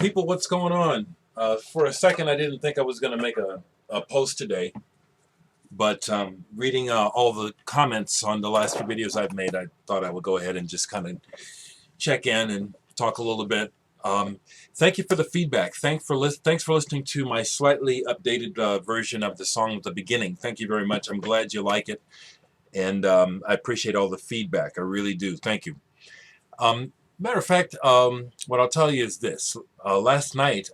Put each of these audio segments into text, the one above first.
People, what's going on? For a second, I didn't think I was going to make a post today, but reading all the comments on the last few videos I've made, I thought I would go ahead and just kind of check in and talk a little bit. Thank you for the feedback. Thanks for listening to my slightly updated version of the song at the beginning. Thank you very much. I'm glad you like it, and I appreciate all the feedback. I really do. Thank you. Matter of fact, what I'll tell you is this. Last night,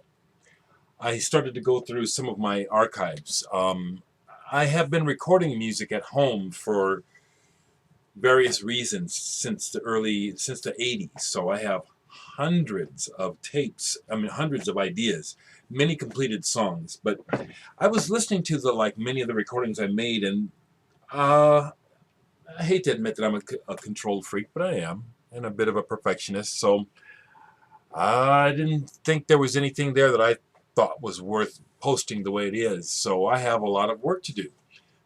I started to go through some of my archives. I have been recording music at home for various reasons since the 80s. So I have hundreds of tapes, hundreds of ideas, many completed songs. But I was listening to many of the recordings I made, and I hate to admit that I'm a control freak, but I am, and a bit of a perfectionist. So I didn't think there was anything there that I thought was worth posting the way it is. So I have a lot of work to do.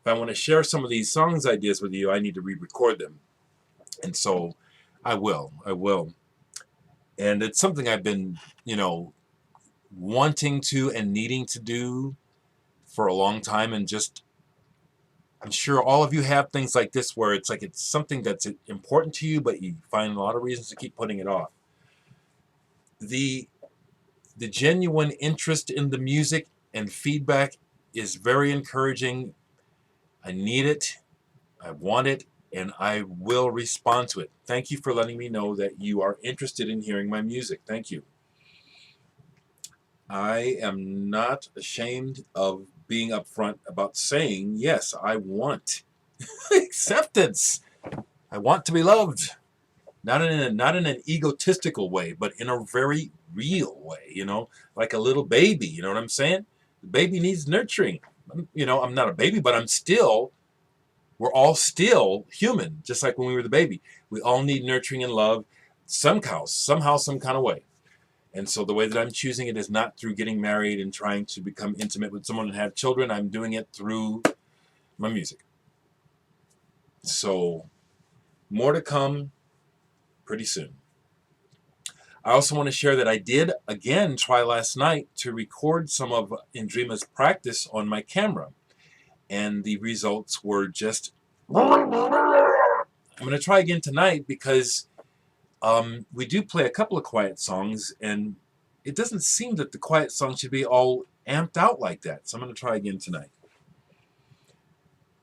If I want to share some of these songs ideas with you, I need to re-record them. And so I will. And it's something I've been, wanting to and needing to do for a long time. And just, I'm sure all of you have things like this where it's something that's important to you, but you find a lot of reasons to keep putting it off. The genuine interest in the music and feedback is very encouraging. I need it, I want it, and I will respond to it. Thank you for letting me know that you are interested in hearing my music. Thank you. I am not ashamed of being upfront about saying, yes, I want acceptance. I want to be loved. Not in an egotistical way, but in a very real way, like a little baby, you know what I'm saying? The baby needs nurturing. I'm not a baby, but we're all still human, just like when we were the baby. We all need nurturing and love somehow, some kind of way. And so the way that I'm choosing it is not through getting married and trying to become intimate with someone and have children. I'm doing it through my music. So more to come pretty soon. I also want to share that I did again try last night to record some of Indrima's practice on my camera, and the results were just... I'm going to try again tonight because we do play a couple of quiet songs, and it doesn't seem that the quiet songs should be all amped out like that. So I'm going to try again tonight.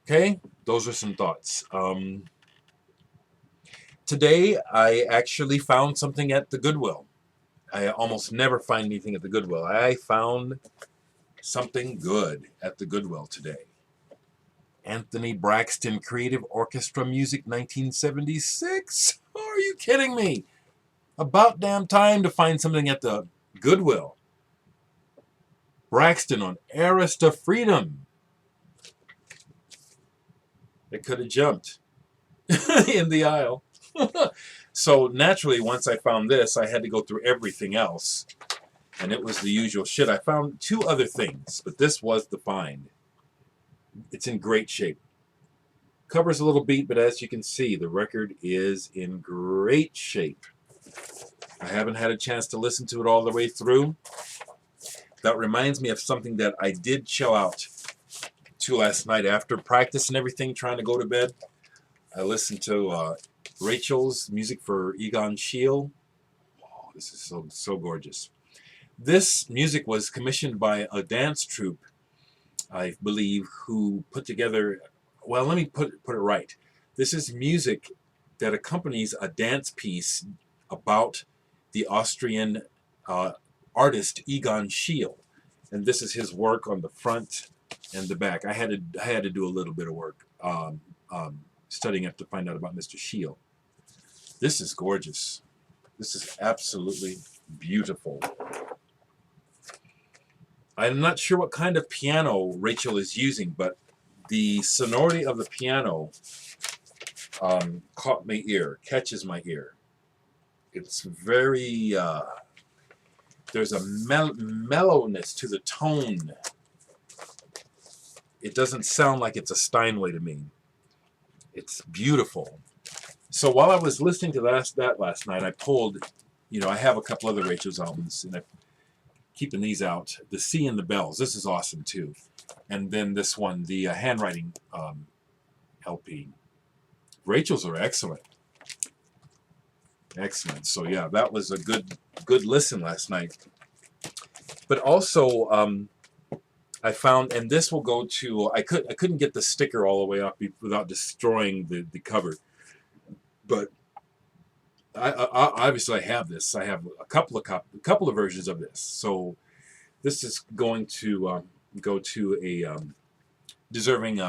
Okay, those are some thoughts. Today, I actually found something at the Goodwill. I almost never find anything at the Goodwill. I found something good at the Goodwill today. Anthony Braxton Creative Orchestra Music 1976? Are you kidding me? About damn time to find something at the Goodwill. Braxton on Heiress to Freedom. They could have jumped in the aisle. So naturally, once I found this, I had to go through everything else, and it was the usual shit. I found two other things, but this was the find. It's in great shape. Cover's a little beat, but as you can see, the record is in great shape. I haven't had a chance to listen to it all the way through. That reminds me of something that I did chill out to last night after practice and everything, trying to go to bed. I listened to Rachel's music for Egon Schiele. Oh, this is so gorgeous. This music was commissioned by a dance troupe, I believe, who put together... Well, let me put it right. This is music that accompanies a dance piece about the Austrian artist Egon Schiele, and this is his work on the front and the back. I had to do a little bit of work studying up to find out about Mr. Schiele. This is gorgeous. This is absolutely beautiful. I'm not sure what kind of piano Rachel is using, but the sonority of the piano catches my ear. It's very, there's a mellowness to the tone. It doesn't sound like it's a Steinway to me. It's beautiful. So while I was listening to that last night, I pulled, I have a couple other Rachel's albums, and I keeping these out. The Sea and the Bells. This is awesome too. And then this one, the handwriting LP. Rachel's are excellent. Excellent. So yeah, that was a good listen last night. But also, I found, and this will go to, I couldn't get the sticker all the way up without destroying the cover. But I obviously I have this. I have a couple of versions of this. So this is going to go to a deserving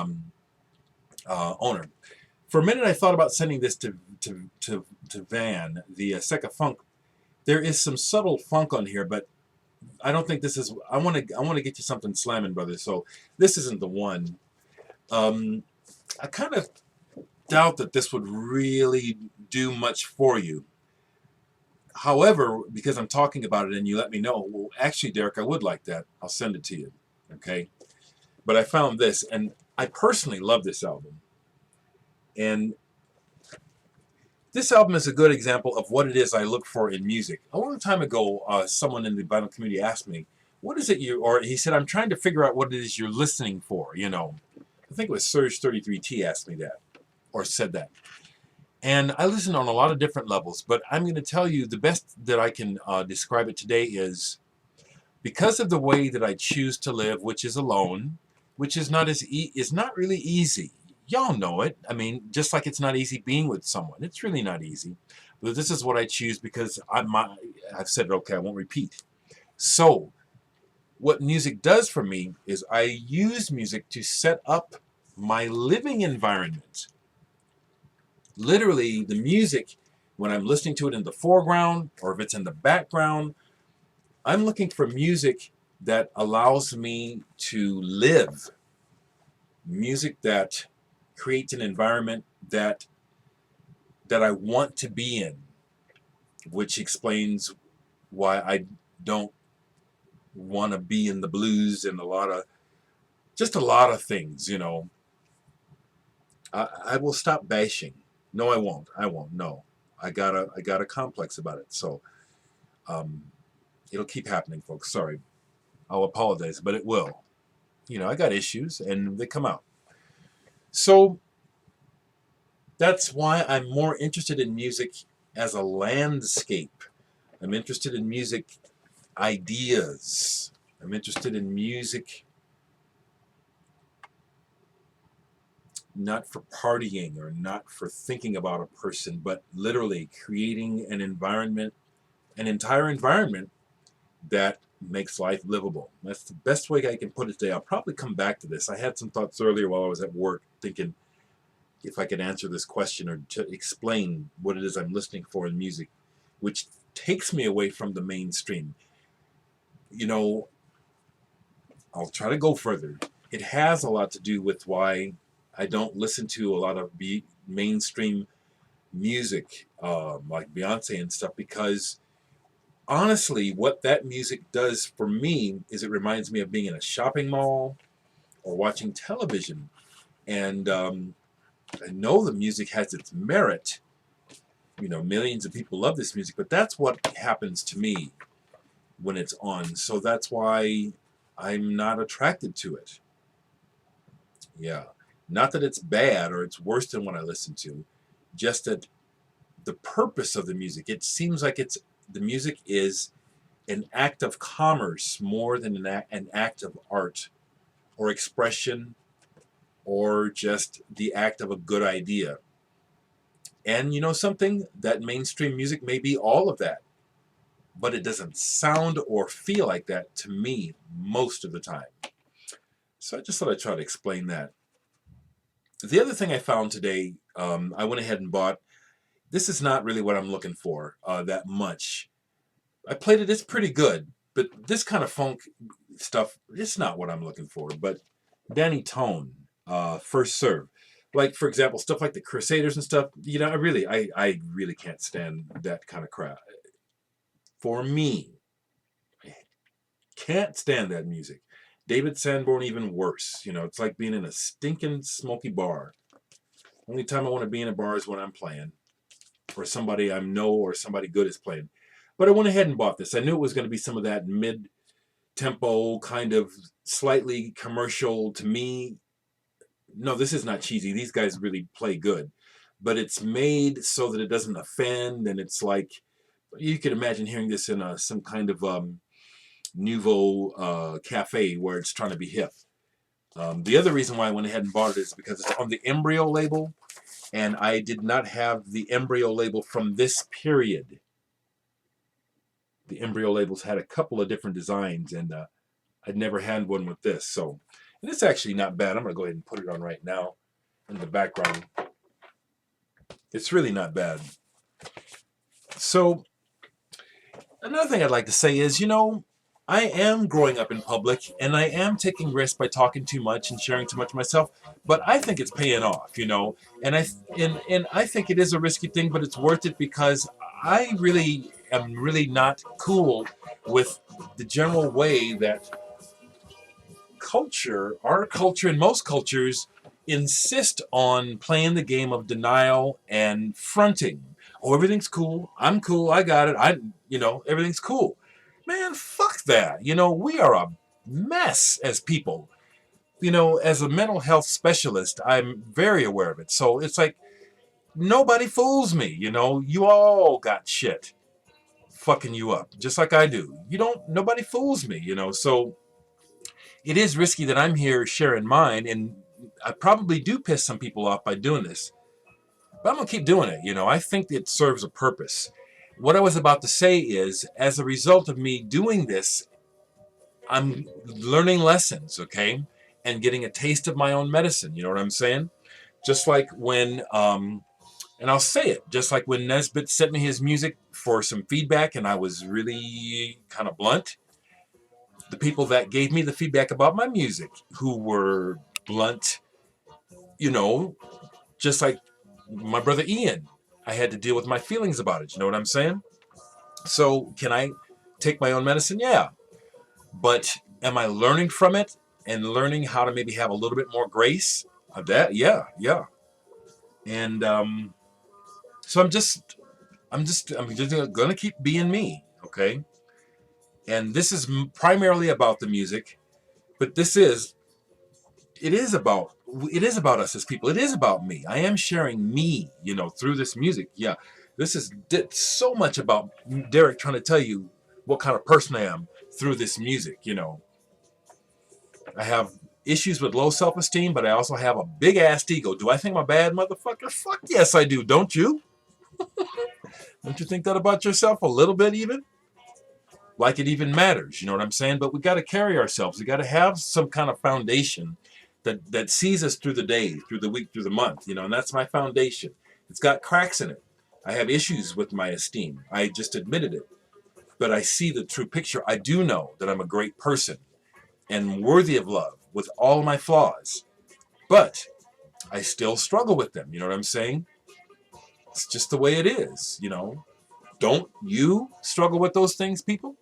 owner. For a minute, I thought about sending this to Van, the Secca Funk. There is some subtle funk on here, but I don't think this is. I want to get you something slamming, brother. So this isn't the one. I kind of doubt that this would really do much for you. However, because I'm talking about it and you let me know, well, actually, Dereck, I would like that. I'll send it to you. Okay. But I found this, and I personally love this album. And this album is a good example of what it is I look for in music. A long time ago, someone in the vinyl community asked me, what is it or he said, I'm trying to figure out what it is you're listening for, you know. I think it was Surge33T asked me that, or said that. And I listen on a lot of different levels, but I'm going to tell you the best that I can describe it today is because of the way that I choose to live, which is alone, which is not really easy. Y'all know it. I mean, just like it's not easy being with someone. It's really not easy. But this is what I choose because I've said it, okay, I won't repeat. So what music does for me is I use music to set up my living environment. Literally, the music, when I'm listening to it in the foreground or if it's in the background, I'm looking for music that allows me to live. Music that creates an environment that I want to be in, which explains why I don't want to be in the blues and a lot of things, you know. I will stop bashing. No, I won't. No, I got a complex about it. So it'll keep happening, folks. Sorry. I'll apologize, but it will. You know, I got issues and they come out. So that's why I'm more interested in music as a landscape. I'm interested in music ideas. I'm interested in music not for partying or not for thinking about a person, but literally creating an environment, an entire environment that makes life livable. That's the best way I can put it today. I'll probably come back to this. I had some thoughts earlier while I was at work thinking if I could answer this question or to explain what it is I'm listening for in music, which takes me away from the mainstream. You know, I'll try to go further. It has a lot to do with why I don't listen to a lot of mainstream music like Beyonce and stuff, because honestly, what that music does for me is it reminds me of being in a shopping mall or watching television. And I know the music has its merit. You know, millions of people love this music, but that's what happens to me when it's on. So that's why I'm not attracted to it. Yeah. Not that it's bad or it's worse than what I listen to, just that the purpose of the music, it seems like the music is an act of commerce more than an act of art or expression or just the act of a good idea. And you know something? That mainstream music may be all of that, but it doesn't sound or feel like that to me most of the time. So I just thought I'd try to explain that. The other thing I found today, I went ahead and bought. This is not really what I'm looking for that much. I played it. It's pretty good, but this kind of funk stuff, it's not what I'm looking for. But Danny Tone, First Serve. Like, for example, stuff like the Crusaders and stuff, you know, I really can't stand that kind of crap. For me, I can't stand that music. David Sanborn, even worse. You know, it's like being in a stinking smoky bar. Only time I want to be in a bar is when I'm playing, or somebody I know or somebody good is playing. But I went ahead and bought this. I knew it was going to be some of that tempo, kind of slightly commercial to me. No, this is not cheesy. These guys really play good. But it's made so that it doesn't offend, and it's like, you could imagine hearing this in some kind of nouveau cafe where it's trying to be hip. The other reason why I went ahead and bought it is because it's on the Embryo label, and I did not have the Embryo label from this period. The Embryo labels had a couple of different designs, and I'd never had one with this. So, and it's actually not bad. I'm going to go ahead and put it on right now in the background. It's really not bad. So, another thing I'd like to say is, you know, I am growing up in public, and I am taking risks by talking too much and sharing too much myself, but I think it's paying off, you know, and I think it is a risky thing, but it's worth it because I really am really not cool with the general way that our culture and most cultures insist on playing the game of denial and fronting. Oh, everything's cool. I'm cool. I got it. Everything's cool. Man, fuck that. You know, we are a mess as people. You know, as a mental health specialist, I'm very aware of it. So it's like, nobody fools me. You know, you all got shit fucking you up, just like I do. Nobody fools me, you know. So it is risky that I'm here sharing mine, and I probably do piss some people off by doing this. But I'm going to keep doing it, you know. I think it serves a purpose. What I was about to say is, as a result of me doing this, I'm learning lessons, okay? And getting a taste of my own medicine, you know what I'm saying? Just like when, and I'll say it, just like when Nesbitt sent me his music for some feedback and I was really kind of blunt, the people that gave me the feedback about my music, who were blunt, you know, just like my brother Ian, I had to deal with my feelings about it. You know what I'm saying? So can I take my own medicine? Yeah. But am I learning from it and learning how to maybe have a little bit more grace of that? Yeah. And so I'm just going to keep being me. Okay. And this is primarily about the music, but it is about us as people. It is about me. I am sharing me, you know, through this music. Yeah, this is so much about Dereck trying to tell you what kind of person I am through this music. You know, I have issues with low self-esteem, but I also have a big ass ego. Do I think I'm a bad motherfucker? Fuck yes, I do. Don't you? Don't you think that about yourself a little bit even? Like it even matters, you know what I'm saying? But we got to carry ourselves. We got to have some kind of foundation that sees us through the day, through the week, through the month, you know, and that's my foundation. It's got cracks in it. I have issues with my esteem. I just admitted it. But I see the true picture. I do know that I'm a great person and worthy of love with all my flaws. But I still struggle with them, you know what I'm saying? It's just the way it is, you know. Don't you struggle with those things, people?